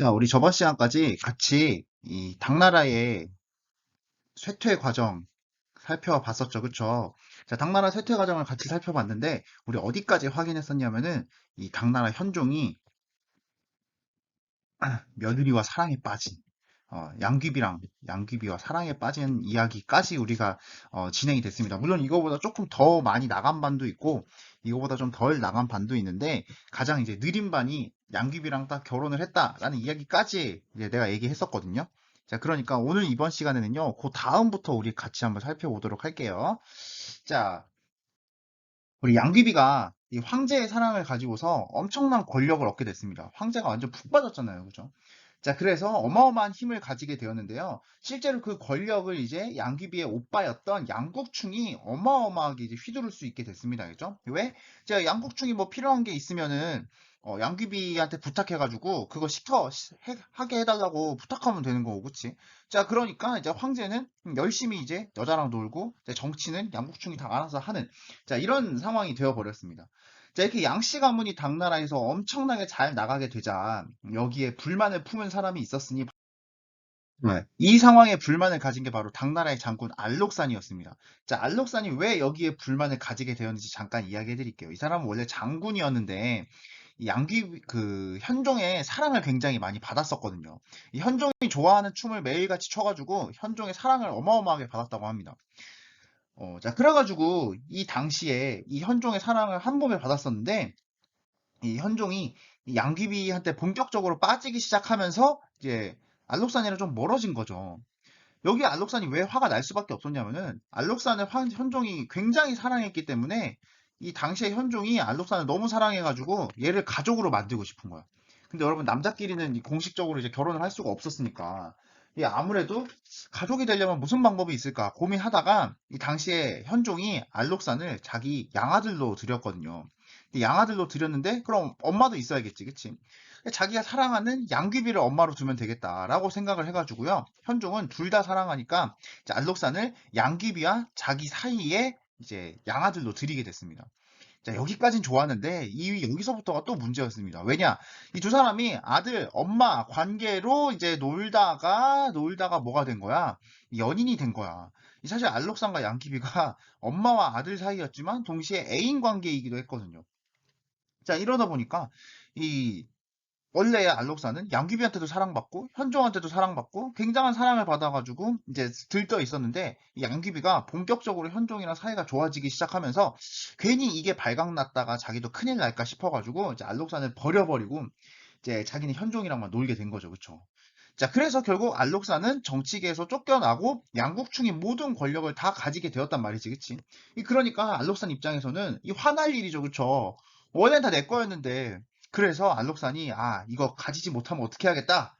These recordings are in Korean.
자, 우리 저번 시간까지 같이 이 당나라의 쇠퇴 과정 살펴봤었죠. 그쵸? 자, 당나라 쇠퇴 과정을 같이 살펴봤는데, 우리 어디까지 확인했었냐면은, 이 당나라 현종이 며느리와 사랑에 빠진, 양귀비와 사랑에 빠진 이야기까지 우리가 진행이 됐습니다. 물론 이거보다 조금 더 많이 나간 반도 있고, 이거보다 좀 덜 나간 반도 있는데, 가장 이제 느린 반이 양귀비랑 딱 결혼을 했다라는 이야기까지 이제 내가 얘기했었거든요. 자, 그러니까 오늘 이번 시간에는요, 그 다음부터 우리 같이 한번 살펴보도록 할게요. 자, 우리 양귀비가 이 황제의 사랑을 가지고서 엄청난 권력을 얻게 됐습니다. 황제가 완전 푹 빠졌잖아요. 그죠? 자, 그래서 어마어마한 힘을 가지게 되었는데요. 실제로 그 권력을 이제 양귀비의 오빠였던 양국충이 어마어마하게 이제 휘두를 수 있게 됐습니다. 그죠? 왜? 제가 양국충이 뭐 필요한 게 있으면은 양귀비한테 부탁해가지고 그거 하게 해달라고 부탁하면 되는 거고, 그치? 자, 그러니까 이제 황제는 열심히 이제 여자랑 놀고, 이제 정치는 양국충이 다 알아서 하는, 자, 이런 상황이 되어 버렸습니다. 자, 이렇게 양씨 가문이 당나라에서 엄청나게 잘 나가게 되자 여기에 불만을 품은 사람이 있었으니, 네, 이 상황에 불만을 가진 게 바로 당나라의 장군 알록산이었습니다. 자, 알록산이 왜 여기에 불만을 가지게 되었는지 잠깐 이야기해 드릴게요. 이 사람은 원래 장군이었는데 이 현종의 사랑을 굉장히 많이 받았었거든요. 이 현종이 좋아하는 춤을 매일같이 춰가지고 현종의 사랑을 어마어마하게 받았다고 합니다. 자, 그래가지고 이 당시에 이 현종의 사랑을 한 몸에 받았었는데 이 현종이 이 양귀비한테 본격적으로 빠지기 시작하면서 이제 알록산이랑 좀 멀어진 거죠. 여기 알록산이 왜 화가 날 수밖에 없었냐면은 알록산을 현종이 굉장히 사랑했기 때문에 이 당시에 현종이 알록산을 너무 사랑해가지고 얘를 가족으로 만들고 싶은 거야. 근데 여러분 남자끼리는 공식적으로 이제 결혼을 할 수가 없었으니까 이 아무래도 가족이 되려면 무슨 방법이 있을까 고민하다가 이 당시에 현종이 알록산을 자기 양아들로 들였거든요. 근데 양아들로 들였는데 그럼 엄마도 있어야겠지, 그치? 자기가 사랑하는 양귀비를 엄마로 두면 되겠다라고 생각을 해가지고요. 현종은 둘 다 사랑하니까 이제 알록산을 양귀비와 자기 사이에 이제 양아들로 들이게 됐습니다. 자, 여기까진 좋았는데 여기서부터가 또 문제였습니다. 왜냐? 이 두 사람이 아들, 엄마 관계로 이제 놀다가 뭐가 된 거야? 연인이 된 거야. 사실 알록산과 양귀비가 엄마와 아들 사이였지만 동시에 애인 관계이기도 했거든요. 자, 이러다 보니까 이 원래 알록사는 양귀비한테도 사랑받고 현종한테도 사랑받고 굉장한 사랑을 받아가지고 이제 들떠 있었는데 이 양귀비가 본격적으로 현종이랑 사이가 좋아지기 시작하면서 괜히 이게 발각났다가 자기도 큰일 날까 싶어가지고 이제 알록산을 버려버리고 이제 자기는 현종이랑만 놀게 된 거죠. 그쵸? 자, 그래서 결국 알록사는 정치계에서 쫓겨나고 양국충이 모든 권력을 다 가지게 되었단 말이지, 그치? 그러니까 알록산 입장에서는 이 화날 일이죠, 그쵸? 원래는 다 내 거였는데, 그래서 알록산이, 이거 가지지 못하면 어떻게 하겠다?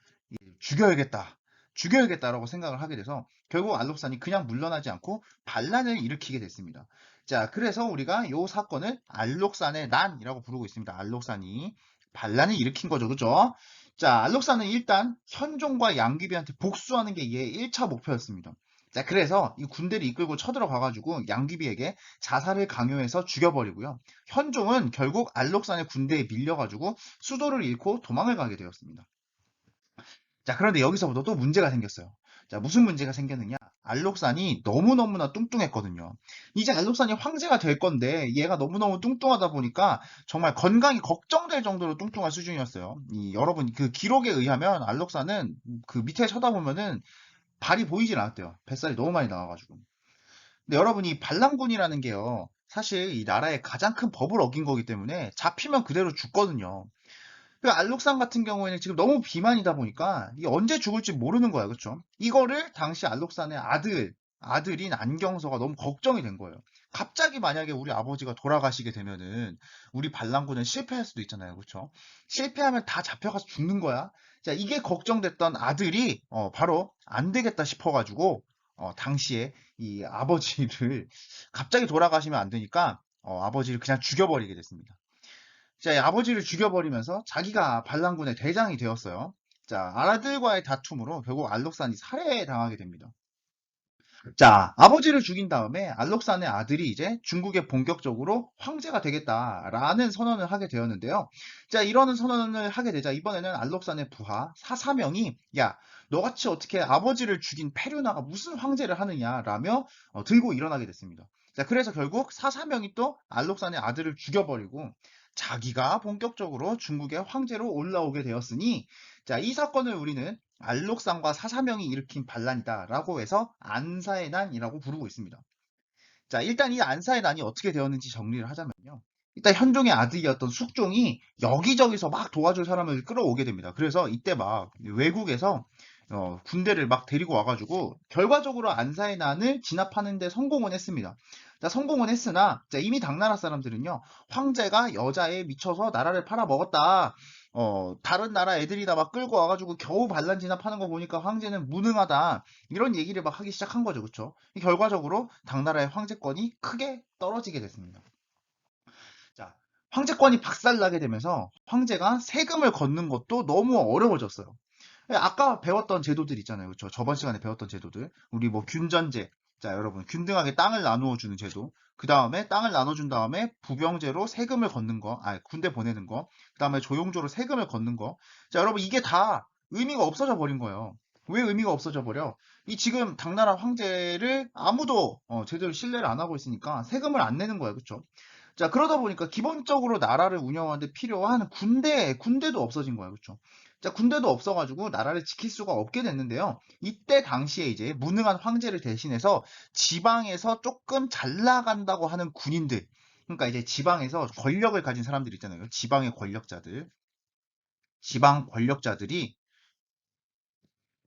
죽여야겠다. 죽여야겠다라고 생각을 하게 돼서, 결국 알록산이 그냥 물러나지 않고 반란을 일으키게 됐습니다. 자, 그래서 우리가 이 사건을 알록산의 난이라고 부르고 있습니다. 알록산이 반란을 일으킨 거죠, 그죠? 자, 알록산은 일단 현종과 양귀비한테 복수하는 게 얘의 1차 목표였습니다. 자, 그래서 이 군대를 이끌고 쳐들어가가지고 양귀비에게 자살을 강요해서 죽여버리고요. 현종은 결국 알록산의 군대에 밀려가지고 수도를 잃고 도망을 가게 되었습니다. 자, 그런데 여기서부터 또 문제가 생겼어요. 자, 무슨 문제가 생겼느냐? 알록산이 너무너무나 뚱뚱했거든요. 이제 알록산이 황제가 될 건데 얘가 너무너무 뚱뚱하다 보니까 정말 건강이 걱정될 정도로 뚱뚱한 수준이었어요. 여러분 그 기록에 의하면 알록산은 그 밑에 쳐다보면은 발이 보이질 않았대요. 뱃살이 너무 많이 나와가지고. 근데 여러분이 반란군이라는 게요. 사실 이 나라의 가장 큰 법을 어긴 거기 때문에 잡히면 그대로 죽거든요. 그 알록산 같은 경우에는 지금 너무 비만이다 보니까 이게 언제 죽을지 모르는 거야, 그렇죠? 이거를 당시 알록산의 아들인 안경서가 너무 걱정이 된 거예요. 갑자기 만약에 우리 아버지가 돌아가시게 되면은 우리 반란군은 실패할 수도 있잖아요, 그렇죠? 실패하면 다 잡혀가서 죽는 거야. 자, 이게 걱정됐던 아들이 바로 안 되겠다 싶어가지고 당시에 이 아버지를 갑자기 돌아가시면 안 되니까 아버지를 그냥 죽여버리게 됐습니다. 자, 이 아버지를 죽여버리면서 자기가 반란군의 대장이 되었어요. 자, 아라들과의 다툼으로 결국 알록산이 살해당하게 됩니다. 자, 아버지를 죽인 다음에 알록산의 아들이 이제 중국에 본격적으로 황제가 되겠다라는 선언을 하게 되었는데요. 자, 이러는 선언을 하게 되자 이번에는 알록산의 부하 사사명이 야, 너같이 어떻게 아버지를 죽인 페류나가 무슨 황제를 하느냐라며 들고 일어나게 됐습니다. 자, 그래서 결국 사사명이 또 알록산의 아들을 죽여버리고 자기가 본격적으로 중국의 황제로 올라오게 되었으니 자, 이 사건을 우리는 알록산과 사사명이 일으킨 반란이다라고 해서 안사의 난이라고 부르고 있습니다. 자, 일단 이 안사의 난이 어떻게 되었는지 정리를 하자면요. 일단 현종의 아들이었던 숙종이 여기저기서 막 도와줄 사람을 끌어오게 됩니다. 그래서 이때 막 외국에서 군대를 막 데리고 와가지고 결과적으로 안사의 난을 진압하는 데 성공은 했습니다. 자, 성공은 했으나 자, 이미 당나라 사람들은요, 황제가 여자에 미쳐서 나라를 팔아먹었다. 다른 나라 애들이다 막 끌고 와가지고 겨우 반란 진압하는 거 보니까 황제는 무능하다. 이런 얘기를 막 하기 시작한 거죠. 그쵸? 결과적으로 당나라의 황제권이 크게 떨어지게 됐습니다. 자, 황제권이 박살나게 되면서 황제가 세금을 걷는 것도 너무 어려워졌어요. 아까 배웠던 제도들 있잖아요. 그렇죠? 저번 시간에 배웠던 제도들. 우리 뭐 균전제. 자, 여러분, 균등하게 땅을 나누어 주는 제도. 그 다음에 땅을 나눠준 다음에 부병제로 세금을 걷는 거, 군대 보내는 거. 그 다음에 조용조로 세금을 걷는 거. 자, 여러분, 이게 다 의미가 없어져 버린 거예요. 왜 의미가 없어져 버려? 이 지금 당나라 황제를 아무도 제대로 신뢰를 안 하고 있으니까 세금을 안 내는 거예요. 그렇죠? 자, 그러다 보니까 기본적으로 나라를 운영하는데 필요한 군대도 없어진 거예요. 그렇죠? 자, 군대도 없어가지고 나라를 지킬 수가 없게 됐는데요. 이때 당시에 이제 무능한 황제를 대신해서 지방에서 조금 잘 나간다고 하는 군인들, 그러니까 이제 지방에서 권력을 가진 사람들 있잖아요. 지방 권력자들이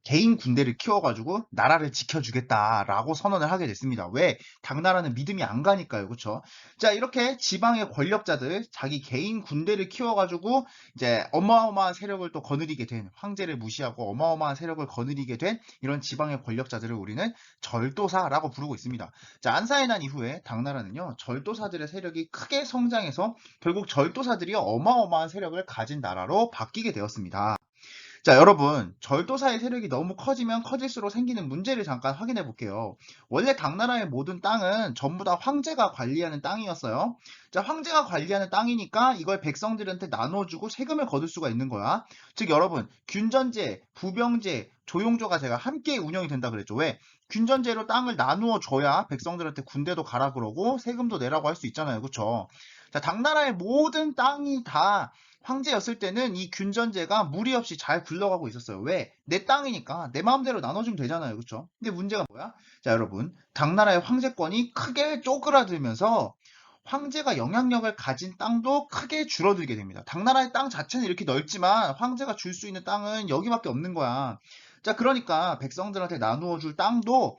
개인 군대를 키워가지고 나라를 지켜주겠다라고 선언을 하게 됐습니다. 왜? 당나라는 믿음이 안 가니까요. 그쵸? 자, 이렇게 지방의 권력자들, 자기 개인 군대를 키워가지고 이제 어마어마한 세력을 또 거느리게 된, 황제를 무시하고 어마어마한 세력을 거느리게 된 이런 지방의 권력자들을 우리는 절도사라고 부르고 있습니다. 자, 안사의 난 이후에 당나라는요, 절도사들의 세력이 크게 성장해서 결국 절도사들이 어마어마한 세력을 가진 나라로 바뀌게 되었습니다. 자, 여러분, 절도사의 세력이 너무 커지면 커질수록 생기는 문제를 잠깐 확인해 볼게요. 원래 당나라의 모든 땅은 전부 다 황제가 관리하는 땅이었어요. 자, 황제가 관리하는 땅이니까 이걸 백성들한테 나눠주고 세금을 거둘 수가 있는 거야. 즉, 여러분, 균전제, 부병제, 조용조가 제가 함께 운영이 된다 그랬죠. 왜? 균전제로 땅을 나누어 줘야 백성들한테 군대도 가라 그러고 세금도 내라고 할 수 있잖아요. 그쵸? 자, 당나라의 모든 땅이 다 황제였을 때는 이 균전제가 무리 없이 잘 굴러가고 있었어요. 왜? 내 땅이니까 내 마음대로 나눠주면 되잖아요. 그쵸? 근데 문제가 뭐야? 자, 여러분. 당나라의 황제권이 크게 쪼그라들면서 황제가 영향력을 가진 땅도 크게 줄어들게 됩니다. 당나라의 땅 자체는 이렇게 넓지만 황제가 줄 수 있는 땅은 여기밖에 없는 거야. 자, 그러니까 백성들한테 나누어 줄 땅도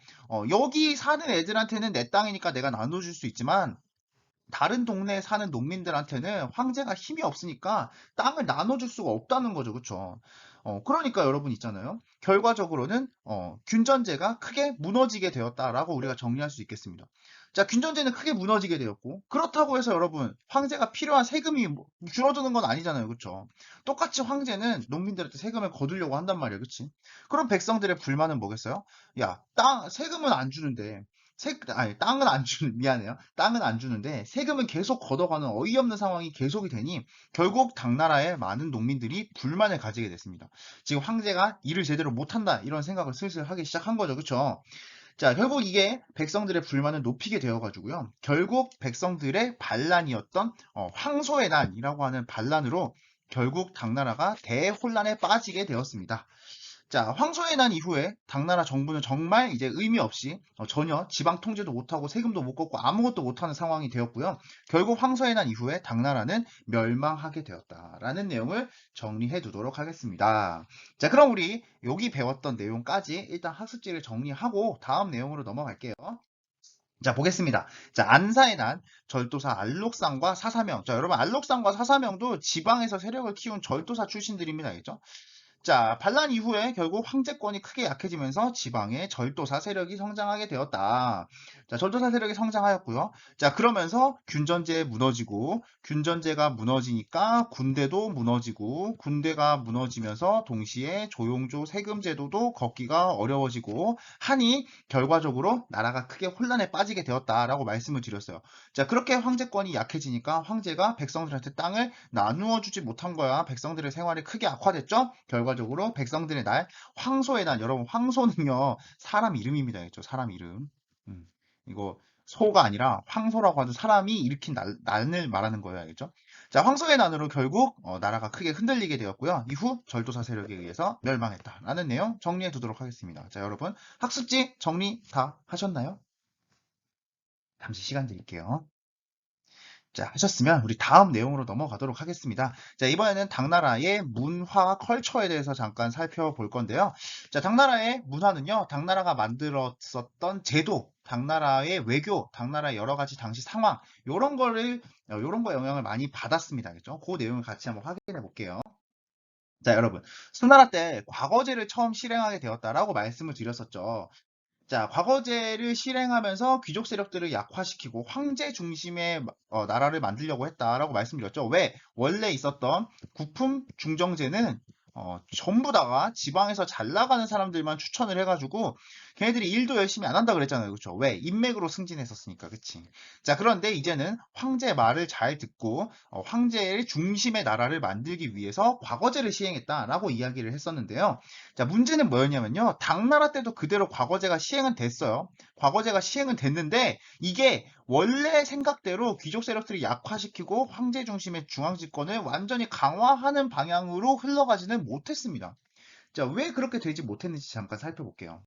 여기 사는 애들한테는 내 땅이니까 내가 나눠줄 수 있지만 다른 동네에 사는 농민들한테는 황제가 힘이 없으니까 땅을 나눠줄 수가 없다는 거죠. 그쵸? 그러니까 여러분 있잖아요. 결과적으로는 균전제가 크게 무너지게 되었다라고 우리가 정리할 수 있겠습니다. 자, 균전제는 크게 무너지게 되었고 그렇다고 해서 여러분 황제가 필요한 세금이 줄어드는 건 아니잖아요. 그쵸? 똑같이 황제는 농민들한테 세금을 거두려고 한단 말이에요. 그치? 그럼 백성들의 불만은 뭐겠어요? 야, 세금은 안 주는데 땅은 안 주는, 미안해요. 땅은 안 주는데 세금은 계속 걷어가는 어이없는 상황이 계속이 되니 결국 당나라의 많은 농민들이 불만을 가지게 됐습니다. 지금 황제가 일을 제대로 못한다 이런 생각을 슬슬 하기 시작한 거죠. 그쵸? 자, 결국 이게 백성들의 불만을 높이게 되어가지고요. 결국 백성들의 반란이었던 황소의 난이라고 하는 반란으로 결국 당나라가 대혼란에 빠지게 되었습니다. 자, 황소의 난 이후에 당나라 정부는 정말 이제 의미 없이 전혀 지방 통제도 못하고 세금도 못 걷고 아무것도 못하는 상황이 되었고요. 결국 황소의 난 이후에 당나라는 멸망하게 되었다라는 내용을 정리해 두도록 하겠습니다. 자, 그럼 우리 여기 배웠던 내용까지 일단 학습지를 정리하고 다음 내용으로 넘어갈게요. 자, 보겠습니다. 자, 안사의 난, 절도사 알록상과 사사명. 자, 여러분, 알록상과 사사명도 지방에서 세력을 키운 절도사 출신들입니다. 알겠죠? 자, 반란 이후에 결국 황제권이 크게 약해지면서 지방의 절도사 세력이 성장하게 되었다. 자, 절도사 세력이 성장하였고요. 자, 그러면서 균전제 무너지고, 균전제가 무너지니까 군대도 무너지고, 군대가 무너지면서 동시에 조용조 세금 제도도 걷기가 어려워지고 하니 결과적으로 나라가 크게 혼란에 빠지게 되었다라고 말씀을 드렸어요. 자, 그렇게 황제권이 약해지니까 황제가 백성들한테 땅을 나누어 주지 못한 거야. 백성들의 생활이 크게 악화됐죠? 결과적으로 백성들의 날, 황소의 날. 여러분, 황소는요, 사람 이름입니다. 알죠? 사람 이름. 음, 이거 소가 아니라 황소라고 하는 사람이 일으킨 난을 말하는 거예요. 알겠죠? 자, 황소의 난으로 결국 나라가 크게 흔들리게 되었고요. 이후 절도사 세력에 의해서 멸망했다라는 내용 정리해 두도록 하겠습니다. 자, 여러분, 학습지 정리 다 하셨나요? 잠시 시간 드릴게요. 자, 하셨으면 우리 다음 내용으로 넘어가도록 하겠습니다. 자, 이번에는 당나라의 문화 컬처에 대해서 잠깐 살펴볼 건데요. 자, 당나라의 문화는요, 당나라가 만들었었던 제도, 당나라의 외교, 당나라의 여러 가지 당시 상황, 요런 거 영향을 많이 받았습니다. 그죠? 그 내용을 같이 한번 확인해 볼게요. 자, 여러분. 수나라 때 과거제를 처음 실행하게 되었다라고 말씀을 드렸었죠. 자, 과거제를 실행하면서 귀족 세력들을 약화시키고 황제 중심의 나라를 만들려고 했다라고 말씀드렸죠. 왜? 원래 있었던 국품 중정제는 전부 다가 지방에서 잘 나가는 사람들만 추천을 해가지고 걔네들이 일도 열심히 안 한다 그랬잖아요. 그렇죠? 왜? 인맥으로 승진했었으니까. 그치? 자, 그런데 이제는 황제 말을 잘 듣고 황제의 중심의 나라를 만들기 위해서 과거제를 시행했다라고 이야기를 했었는데요. 자, 문제는 뭐였냐면요. 당나라 때도 그대로 과거제가 시행은 됐어요. 과거제가 시행은 됐는데 이게 원래 생각대로 귀족 세력들이 약화시키고 황제 중심의 중앙 집권을 완전히 강화하는 방향으로 흘러가지는 못했습니다. 자, 왜 그렇게 되지 못했는지 잠깐 살펴볼게요.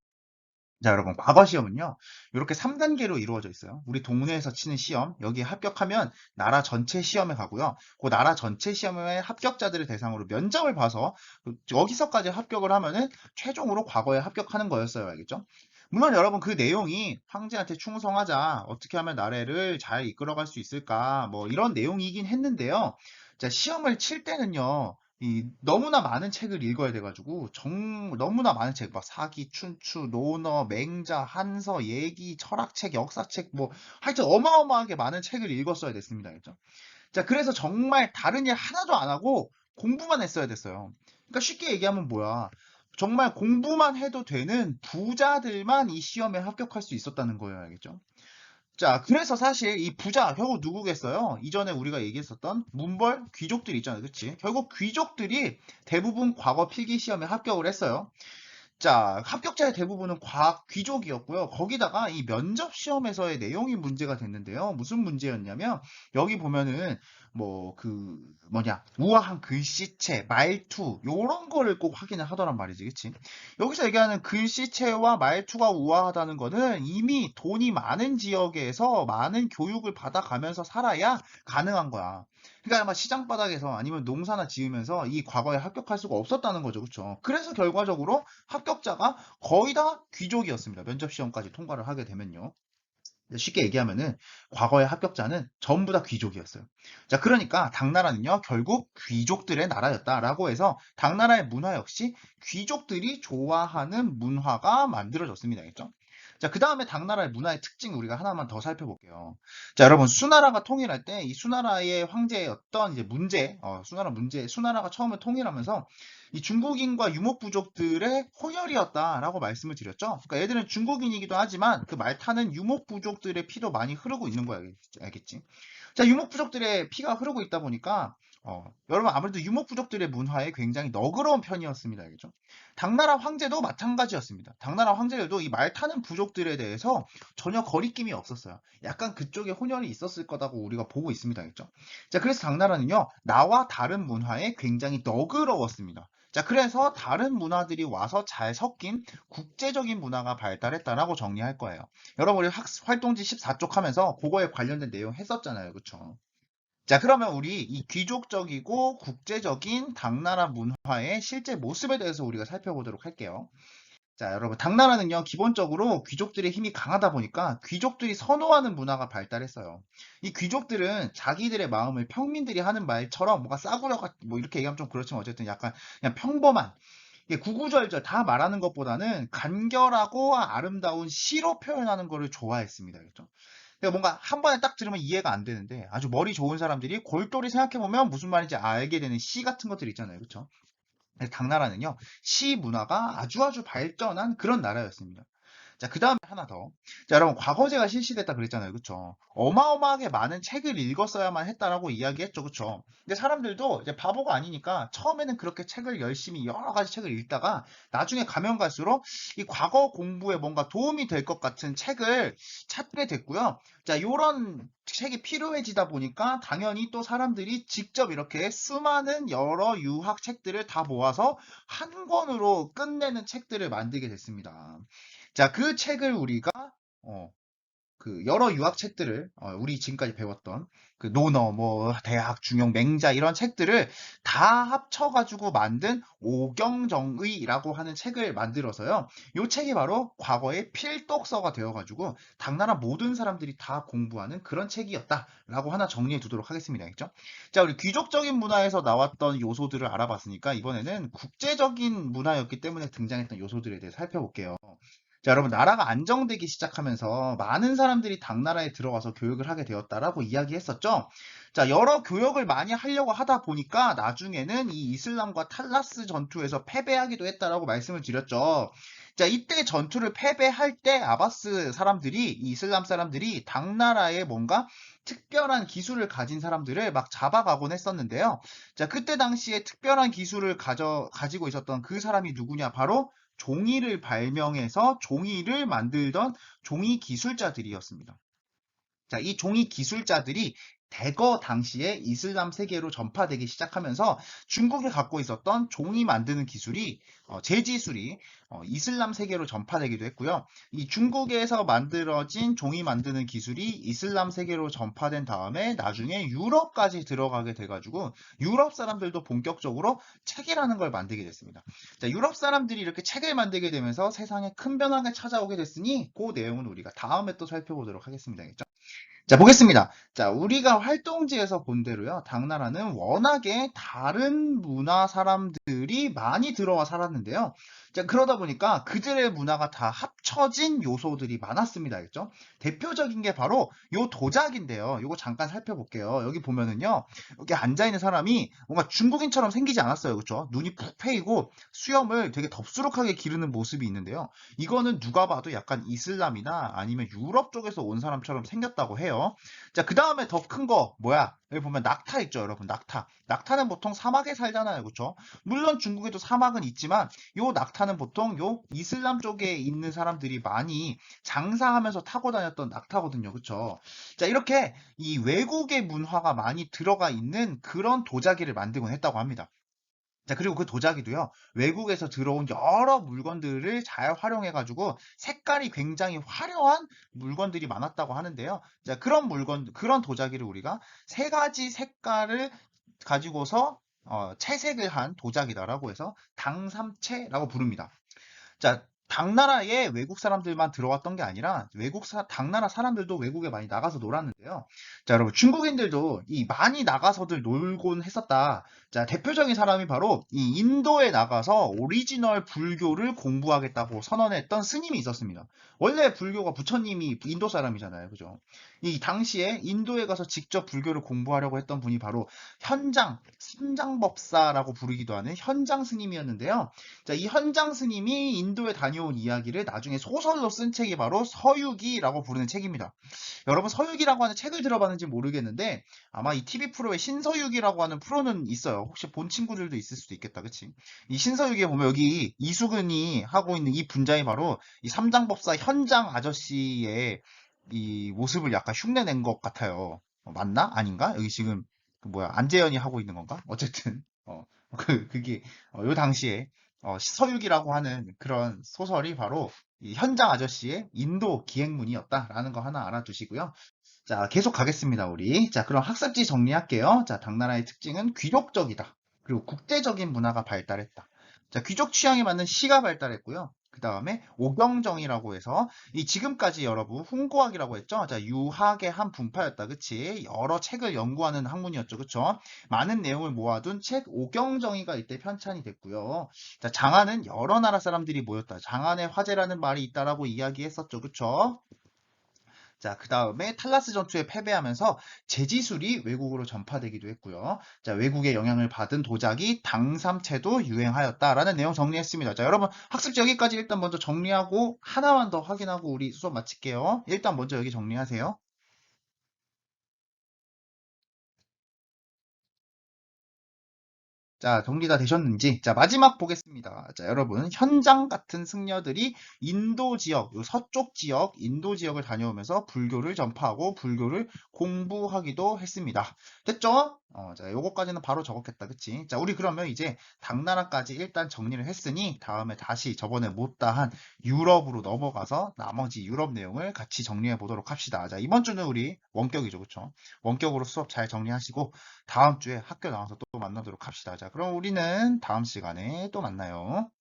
자, 여러분, 과거 시험은요, 이렇게 3단계로 이루어져 있어요. 우리 동네에서 치는 시험, 여기에 합격하면 나라 전체 시험에 가고요. 그 나라 전체 시험의 합격자들을 대상으로 면접을 봐서 여기서까지 합격을 하면은 최종으로 과거에 합격하는 거였어요. 알겠죠? 물론 여러분, 그 내용이 황제한테 충성하자, 어떻게 하면 나라를 잘 이끌어갈 수 있을까, 뭐 이런 내용이긴 했는데요. 자, 시험을 칠 때는요, 너무나 많은 책을 읽어야 돼가지고 너무나 많은 책, 막 사기, 춘추, 논어, 맹자, 한서, 예기, 철학책, 역사책, 뭐 하여튼 어마어마하게 많은 책을 읽었어야 됐습니다. 알죠? 자, 그래서 정말 다른 일 하나도 안 하고 공부만 했어야 됐어요. 그러니까 쉽게 얘기하면 뭐야? 정말 공부만 해도 되는 부자들만 이 시험에 합격할 수 있었다는 거예요. 알겠죠? 자, 그래서 사실 이 부자, 결국 누구겠어요? 이전에 우리가 얘기했었던 문벌 귀족들 있잖아요. 그치? 결국 귀족들이 대부분 과거 필기 시험에 합격을 했어요. 자, 합격자의 대부분은 과학 귀족이었고요. 거기다가 이 면접 시험에서의 내용이 문제가 됐는데요. 무슨 문제였냐면 여기 보면은 뭐 그 우아한 글씨체, 말투 요런 거를 꼭 확인을 하더란 말이지. 그치? 여기서 얘기하는 글씨체와 말투가 우아하다는 거는 이미 돈이 많은 지역에서 많은 교육을 받아가면서 살아야 가능한 거야. 그러니까 아마 시장 바닥에서 아니면 농사나 지으면서 이 과거에 합격할 수가 없었다는 거죠. 그렇죠? 그래서 결과적으로 합격자가 거의 다 귀족이었습니다. 면접 시험까지 통과를 하게 되면요. 쉽게 얘기하면은 과거의 합격자는 전부 다 귀족이었어요. 자, 그러니까 당나라는요, 결국 귀족들의 나라였다라고 해서 당나라의 문화 역시 귀족들이 좋아하는 문화가 만들어졌습니다. 알겠죠? 자, 그 다음에 당나라의 문화의 특징 우리가 하나만 더 살펴볼게요. 자, 여러분, 수나라가 통일할 때 이 수나라의 황제였던 이제 수나라가 처음에 통일하면서 이 중국인과 유목부족들의 혼혈이었다라고 말씀을 드렸죠. 그러니까 얘들은 중국인이기도 하지만 그 말타는 유목부족들의 피도 많이 흐르고 있는 거야. 알겠지? 자, 유목부족들의 피가 흐르고 있다 보니까 여러분 아무래도 유목부족들의 문화에 굉장히 너그러운 편이었습니다. 알겠죠? 당나라 황제도 마찬가지였습니다. 당나라 황제들도 이 말타는 부족들에 대해서 전혀 거리낌이 없었어요. 약간 그쪽에 혼혈이 있었을 거라고 우리가 보고 있습니다. 알겠죠? 자, 그래서 당나라는요, 나와 다른 문화에 굉장히 너그러웠습니다. 자, 그래서 다른 문화들이 와서 잘 섞인 국제적인 문화가 발달했다라고 정리할 거예요. 여러분, 우리 활동지 14쪽 하면서 그거에 관련된 내용 했었잖아요. 그쵸? 자, 그러면 우리 이 귀족적이고 국제적인 당나라 문화의 실제 모습에 대해서 우리가 살펴보도록 할게요. 자, 여러분, 당나라는요, 기본적으로 귀족들의 힘이 강하다 보니까 귀족들이 선호하는 문화가 발달했어요. 이 귀족들은 자기들의 마음을 평민들이 하는 말처럼 뭔가 싸구려 뭐 이렇게 얘기하면 좀 그렇지만 어쨌든 약간 그냥 평범한 이게 구구절절 다 말하는 것보다는 간결하고 아름다운 시로 표현하는 거를 좋아했습니다. 그죠? 그러니까 뭔가 한 번에 딱 들으면 이해가 안 되는데 아주 머리 좋은 사람들이 골똘히 생각해보면 무슨 말인지 알게 되는 시 같은 것들 있잖아요. 그쵸? 당나라는요, 시 문화가 아주 발전한 그런 나라였습니다. 자, 그 다음에 하나 더. 자, 여러분, 과거제가 실시됐다 그랬잖아요. 그쵸? 어마어마하게 많은 책을 읽었어야만 했다라고 이야기했죠. 그쵸? 근데 사람들도 이제 바보가 아니니까 처음에는 그렇게 책을 열심히 여러 가지 책을 읽다가 나중에 가면 갈수록 이 과거 공부에 뭔가 도움이 될 것 같은 책을 찾게 됐고요. 자, 요런 책이 필요해지다 보니까 당연히 또 사람들이 직접 이렇게 수많은 여러 유학 책들을 다 모아서 한 권으로 끝내는 책들을 만들게 됐습니다. 자, 그 책을 우리가 어, 그 여러 유학 책들을 우리 지금까지 배웠던 그 논어, 뭐 대학, 중용, 맹자 이런 책들을 다 합쳐가지고 만든 오경정의라고 하는 책을 만들어서요. 이 책이 바로 과거의 필독서가 되어가지고 당나라 모든 사람들이 다 공부하는 그런 책이었다라고 하나 정리해 두도록 하겠습니다. 알겠죠? 자, 우리 귀족적인 문화에서 나왔던 요소들을 알아봤으니까 이번에는 국제적인 문화였기 때문에 등장했던 요소들에 대해 살펴볼게요. 자, 여러분, 나라가 안정되기 시작하면서 많은 사람들이 당나라에 들어와서 교육을 하게 되었다라고 이야기했었죠. 자, 여러 교역을 많이 하려고 하다 보니까 나중에는 이 이슬람과 탈라스 전투에서 패배하기도 했다라고 말씀을 드렸죠. 자, 이때 전투를 패배할 때 아바스 사람들이, 이 이슬람 사람들이 당나라에 뭔가 특별한 기술을 가진 사람들을 막 잡아가곤 했었는데요. 자, 그때 당시에 특별한 기술을 가지고 있었던 그 사람이 누구냐? 바로 종이를 발명해서 종이를 만들던 종이 기술자들이었습니다. 자, 이 종이 기술자들이 대거 당시에 이슬람 세계로 전파되기 시작하면서 중국에 갖고 있었던 종이 만드는 기술이 제지술이 이슬람 세계로 전파되기도 했고요. 이 중국에서 만들어진 종이 만드는 기술이 이슬람 세계로 전파된 다음에 나중에 유럽까지 들어가게 돼가지고 유럽 사람들도 본격적으로 책이라는 걸 만들게 됐습니다. 자, 유럽 사람들이 이렇게 책을 만들게 되면서 세상에 큰 변화가 찾아오게 됐으니 그 내용은 우리가 다음에 또 살펴보도록 하겠습니다. 알겠죠? 자, 보겠습니다. 자, 우리가 활동지에서 본 대로요. 당나라는 워낙에 다른 문화 사람들이 많이 들어와 살았는데요. 자, 그러다 보니까 그들의 문화가 다 합쳐진 요소들이 많았습니다. 알겠죠? 대표적인 게 바로 요 도자기인데요. 요거 잠깐 살펴볼게요. 여기 보면은요. 여기 앉아있는 사람이 뭔가 중국인처럼 생기지 않았어요. 그렇죠? 눈이 푹 패이고 수염을 되게 덥수룩하게 기르는 모습이 있는데요. 이거는 누가 봐도 약간 이슬람이나 아니면 유럽 쪽에서 온 사람처럼 생겼다고 해요. 자, 그 다음에 더 큰 거, 뭐야? 여기 보면 낙타 있죠, 여러분. 낙타. 낙타는 보통 사막에 살잖아요, 그쵸? 물론 중국에도 사막은 있지만, 요 낙타는 보통 요 이슬람 쪽에 있는 사람들이 많이 장사하면서 타고 다녔던 낙타거든요, 그쵸? 자, 이렇게 이 외국의 문화가 많이 들어가 있는 그런 도자기를 만들곤 했다고 합니다. 자, 그리고 그 도자기도요, 외국에서 들어온 여러 물건들을 잘 활용해가지고 색깔이 굉장히 화려한 물건들이 많았다고 하는데요. 자, 그런 도자기를 우리가 세 가지 색깔을 가지고서 채색을 한 도자기다라고 해서 당삼채라고 부릅니다. 자, 당나라에 외국 사람들만 들어왔던 게 아니라 당나라 사람들도 외국에 많이 나가서 놀았는데요. 자, 여러분, 중국인들도 이 많이 나가서들 놀곤 했었다. 자, 대표적인 사람이 바로 이 인도에 나가서 오리지널 불교를 공부하겠다고 선언했던 스님이 있었습니다. 원래 불교가 부처님이 인도 사람이잖아요. 그죠? 이 당시에 인도에 가서 직접 불교를 공부하려고 했던 분이 바로 삼장법사라고 부르기도 하는 현장 스님이었는데요. 자, 이 현장 스님이 인도에 다녀온 이야기를 나중에 소설로 쓴 책이 바로 서유기라고 부르는 책입니다. 여러분, 서유기라고 하는 책을 들어봤는지 모르겠는데 아마 이 TV 프로에 신서유기라고 하는 프로는 있어요. 혹시 본 친구들도 있을 수도 있겠다. 그치? 이 신서유기에 보면 여기 이수근이 하고 있는 이 분자이 바로 이 삼장법사 현장 아저씨의 이 모습을 약간 흉내낸 것 같아요. 맞나? 아닌가? 여기 지금 그 뭐야 안재현이 하고 있는 건가? 어쨌든 그게 요 당시에 서유기라고 하는 그런 소설이 바로 이 현장 아저씨의 인도 기행문이었다라는 거 하나 알아두시고요. 자, 계속 가겠습니다, 우리. 자, 그럼 학습지 정리할게요. 자, 당나라의 특징은 귀족적이다. 그리고 국제적인 문화가 발달했다. 자, 귀족 취향에 맞는 시가 발달했고요. 그 다음에 오경정이라고 해서 이 지금까지 여러분 훈구학이라고 했죠. 자, 유학의 한 분파였다. 그치? 여러 책을 연구하는 학문이었죠. 그쵸? 많은 내용을 모아둔 책 오경정이가 이때 편찬이 됐고요. 자, 장안은 여러 나라 사람들이 모였다. 장안의 화제라는 말이 있다라고 이야기했었죠. 그쵸? 자, 그 다음에 탈라스 전투에 패배하면서 제지술이 외국으로 전파되기도 했고요. 자, 외국의 영향을 받은 도자기 당삼채도 유행하였다라는 내용 정리했습니다. 자, 여러분 학습지 여기까지 일단 먼저 정리하고 하나만 더 확인하고 우리 수업 마칠게요. 일단 먼저 여기 정리하세요. 자, 정리 다 되셨는지. 자, 마지막 보겠습니다. 자, 여러분, 현장 같은 승려들이 인도 지역, 요 서쪽 지역, 인도 지역을 다녀오면서 불교를 전파하고 불교를 공부하기도 했습니다. 됐죠? 자, 요거까지는 바로 적었겠다. 그치? 자, 우리 그러면 이제 당나라까지 일단 정리를 했으니 다음에 다시 저번에 못다한 유럽으로 넘어가서 나머지 유럽 내용을 같이 정리해 보도록 합시다. 자, 이번 주는 우리 원격이죠. 그쵸? 원격으로 수업 잘 정리하시고 다음 주에 학교 나와서 또 만나도록 합시다. 자, 그럼 우리는 다음 시간에 또 만나요.